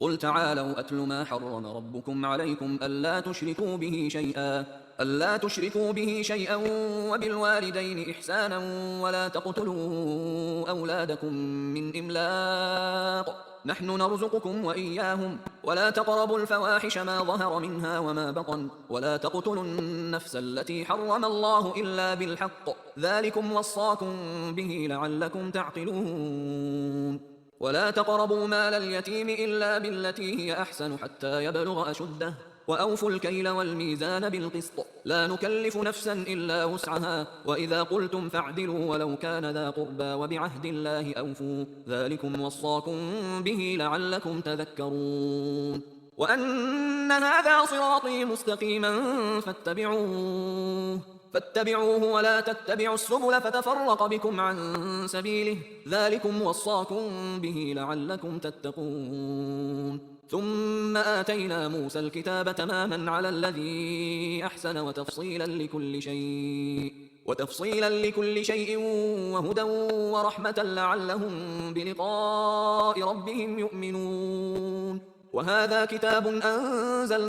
Speaker 2: قل تعالوا أتل ما حرم ربكم عليكم ألا تشركوا به شيئا وبالوالدين إحسانا ولا تقتلوا أولادكم من إملاق نحن نرزقكم وإياهم ولا تقربوا الفواحش ما ظهر منها وما بطن ولا تقتلوا النفس التي حرم الله إلا بالحق ذلكم وصاكم به لعلكم تعقلون ولا تقربوا مال اليتيم إلا بالتي هي أحسن حتى يبلغ أشده وأوفوا الكيل والميزان بالقسط لا نكلف نفسا إلا وسعها وإذا قلتم فاعدلوا ولو كان ذا قربى وبعهد الله أوفوا ذلكم وصاكم به لعلكم تذكرون وأن هذا صراطي مستقيما فاتبعوه ولا تتبعوا السبل فتفرق بكم عن سبيله ذلكم وصاكم به لعلكم تتقون ثم آتينا موسى الكتاب تماما على الذي أحسن وتفصيلا لكل شيء وهدى ورحمة لعلهم بلقاء ربهم يؤمنون وهذا كتاب أنزل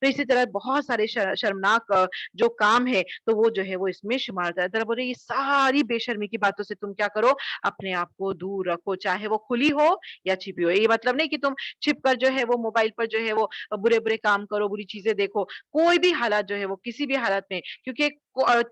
Speaker 1: تو اسی طرح بہت سارے شرمناک جو کام ہے تو وہ جو ہے وہ اس میں شمار ہے۔ اللہ بول رہے یہ ساری بے شرمی کی باتوں سے تم کیا کرو، اپنے آپ کو دور رکھو، چاہے وہ کھلی ہو یا چھپی ہو۔ یہ مطلب نہیں کہ تم چھپ کر جو ہے وہ موبائل پر جو ہے وہ برے برے کام کرو، بری چیزیں دیکھو، کوئی بھی حالات جو ہے وہ کسی بھی حالت میں، کیونکہ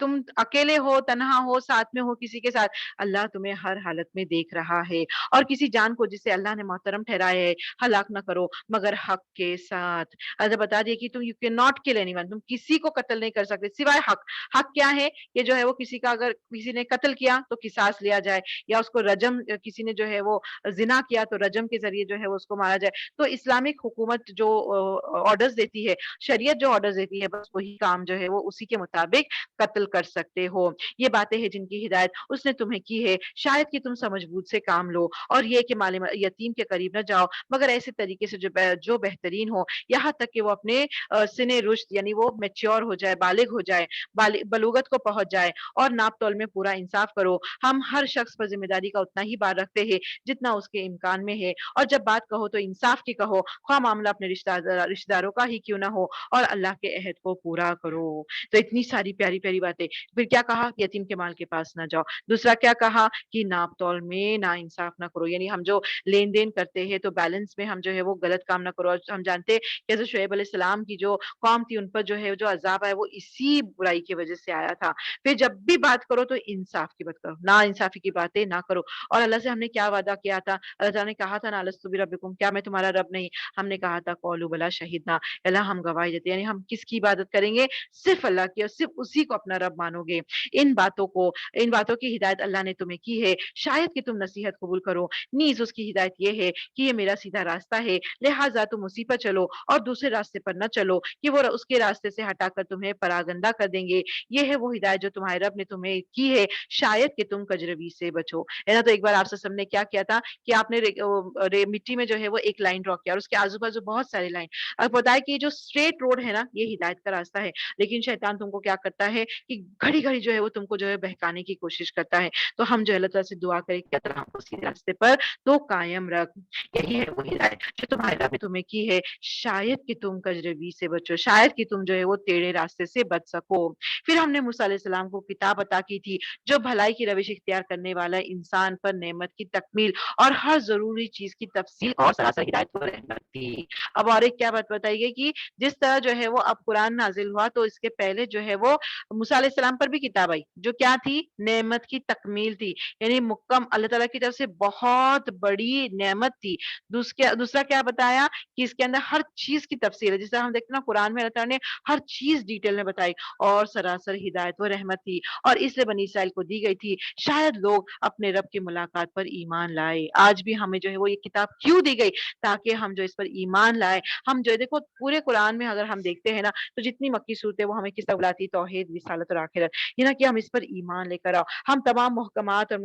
Speaker 1: تم اکیلے ہو، تنہا ہو، ساتھ میں ہو کسی کے ساتھ، اللہ تمہیں ہر حالت میں دیکھ رہا ہے۔ اور کسی جان کو جسے اللہ نے محترم ٹھہرایا ہے ہلاک نہ کرو مگر حق کے ساتھ۔ اللہ بتا دیا کہ تم یو کین ناٹ کل اینی ون، تم کسی کو قتل نہیں کر سکتے سوائے حق۔ حق کیا ہے؟ یہ جو ہے وہ کسی کا اگر کسی نے قتل کیا تو قصاص لیا جائے، یا اس کو رجم، کسی نے جو ہے وہ زنا کیا تو رجم کے ذریعے جو ہے وہ اس کو مارا جائے۔ تو اسلامک حکومت جو آرڈرز دیتی ہے، شریعت جو آرڈرز دیتی ہے، بس وہی کام جو ہے وہ اسی کے مطابق قتل کر سکتے ہو۔ یہ باتیں ہیں جن کی ہدایت اس نے تمہیں کی ہے، شاید کہ تم سمجھ بوجھ سے کام لو، اور یہ کہ مال یتیم کے قریب نہ جاؤ مگر ایسے طریقے سے جو بہترین ہو، یہاں تک کہ وہ اپنے سن رشد یعنی وہ میچور ہو جائے، بالغ ہو جائے، بلوغت کو پہنچ جائے، اور ناپ تول میں پورا انصاف کرو۔ ہم ہر شخص پر ذمہ داری کا اتنا ہی بار رکھتے ہیں جتنا اس کے امکان میں ہے، اور جب بات کہو تو انصاف کی کہو، خواہ معاملہ اپنے رشتہ داروں کا ہی کیوں نہ ہو، اور اللہ کے عہد کو پورا کرو۔ تو اتنی ساری پیاری پیاری باتیں۔ پھر کیا کہا؟ یتیم کے مال کے پاس نہ جاؤ۔ دوسرا کیا کہا؟ کہ ناپ تول میں نا انصاف نہ کرو، یعنی ہم جو لین دین کرتے ہیں تو بیلنس میں ہم جو ہے وہ غلط کام نہ کرو۔ اور ہم جانتے ہیں کہ حضرت شعیب علیہ السلام کی جو قوم تھی ان پر جو ہے جو عذاب آیا وہ اسی برائی کی وجہ سے آیا تھا۔ پھر جب بھی بات کرو تو انصاف کی بات کرو، نا انصافی کی باتیں نہ کرو۔ اور اللہ سے ہم نے کیا وعدہ کیا تھا؟ اللہ تعالیٰ نے کہا تھا نا الستو بربکم، کیا میں تمہارا رب نہیں؟ ہم نے کہا تھا قولوا بلا شہیدنا، اللہ ہم گواہی دیتے، یعنی ہم کس کی عبادت کریں گے؟ صرف اللہ کی، اور صرف اسی کو اپنا رب مانو گے۔ ان باتوں کی ہدایت اللہ نے تمہیں کی ہے، شاید کہ تم نصیحت قبول کرو۔ نیز اس کی ہدایت یہ ہے کہ یہ میرا سیدھا راستہ ہے، لہٰذا تم اسی پر چلو اور دوسرے راستے پر نہ چلو کہ وہ اس کے راستے سے ہٹا کر تمہیں پراگندہ کر دیں گے۔ یہ ہے وہ ہدایت جو تمہارے رب نے تمہیں کی ہے، شاید کہ تم کجروی سے بچو۔ ہے نا؟ تو ایک بار آپ سے نے کیا کیا تھا کہ آپ نے مٹی میں جو ہے وہ ایک لائن ڈرا کیا، اور اس کے آزو بازو بہت سارے لائن۔ اب بتایا کہ یہ جو اسٹریٹ روڈ ہے نا یہ ہدایت کا راستہ ہے، لیکن شیطان تم کو کیا کرتا ہے کہ گھڑی گھڑی جو ہے وہ تم کو جو ہے بہکانے کی کوشش کرتا ہے۔ تو ہم جو اللہ تعالیٰ سے دعا کریں کہ اللہ ہم کو سیدھے راستے پر تو قائم رکھ۔ یہی ہے وہ ہدایت جو تمہارے رب نے تمہیں کی ہے، شاید کہ تم کجروی سے بچو، شاید کہ تم جو ہے وہ ٹیڑھے راستے سے بچ سکو۔ پھر ہم نے موسیٰ علیہ السلام کو کتاب عطا کی تھی جو بھلائی کی روش اختیار کرنے والا انسان پر نعمت کی تکمیل اور ہر ضروری چیز کی تفصیل اور سراسر ہدایت و رحمت تھی۔ اب اور ایک کیا بات بتائی گئی کہ جس طرح جو ہے وہ اب قرآن نازل ہوا تو اس کے پہلے جو ہے وہ موسیٰ علیہ السلام پر بھی کتاب آئی جو کیا تھی؟ نعمت کی تکمیل تھی، یعنی اللہ تعالیٰ کی طرف سے بہت بڑی نعمت تھی۔ دوسرا کیا بتایا کہ اس کے اندر ہر چیز کی تفصیل ہے، جس طرح ہم دیکھتے ہیں نا قرآن میں اللہ تعالیٰ نے ہر چیز ڈیٹیل میں بتائی، اور سراسر ہدایت و رحمت تھی، اور اس لیے بنی اسرائیل کو دی گئی تھی شاید لوگ اپنے رب کی ملاقات پر ایمان لائے۔ آج بھی ہمیں جو ہے وہ یہ کتاب کیوں دی گئی؟ تاکہ ہم جو اس پر ایمان لائے۔ ہم جو دیکھو پورے قرآن میں اگر ہم دیکھتے ہیں نا تو جتنی مکی صورتیں وہ ہمیں کس طرح بلاتی؟ توحید، رسالت اور آخرت، یہ نا کہ ہم اس پر ایمان لے کر آؤ۔ ہم تمام محکمات اور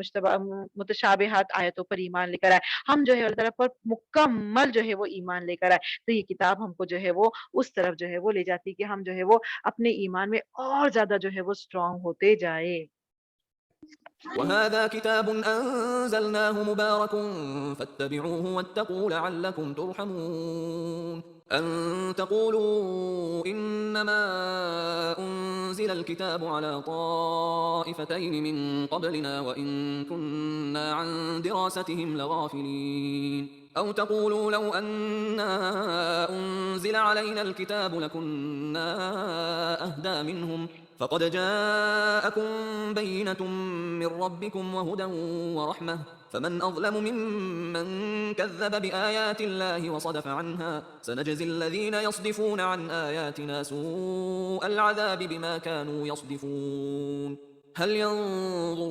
Speaker 1: متشابہات آیتوں پر ایمان لے کر آئے، ہم جو ہے اللہ تعالیٰ پر مکمل جو ہے وہ ایمان لے کر آئے۔ تو یہ کتاب ہم کو جو ہے وہ اس طرف جو ہے وہ لے جاتی کہ ہم جو ہے وہ اپنے ایمان میں اور زیادہ جو ہے وہ اسٹرانگ ہوتے جائے۔
Speaker 2: وهذا كتاب أنزلناه مبارك فاتبعوه واتقوا لعلكم ترحمون أن تقولوا إنما أنزل الكتاب على طائفتين من قبلنا وإن كنا عن دراستهم لغافلين أو تقولوا لو أنا أنزل علينا الكتاب لكنا أهدى منهم فقد جاءكم بينة من ربكم وهدى ورحمة فمن أظلم ممن كذب بآيات الله وصدف عنها سنجزي الذين يصدفون عن آياتنا سوء العذاب بما كانوا يصدفون هل ينظرون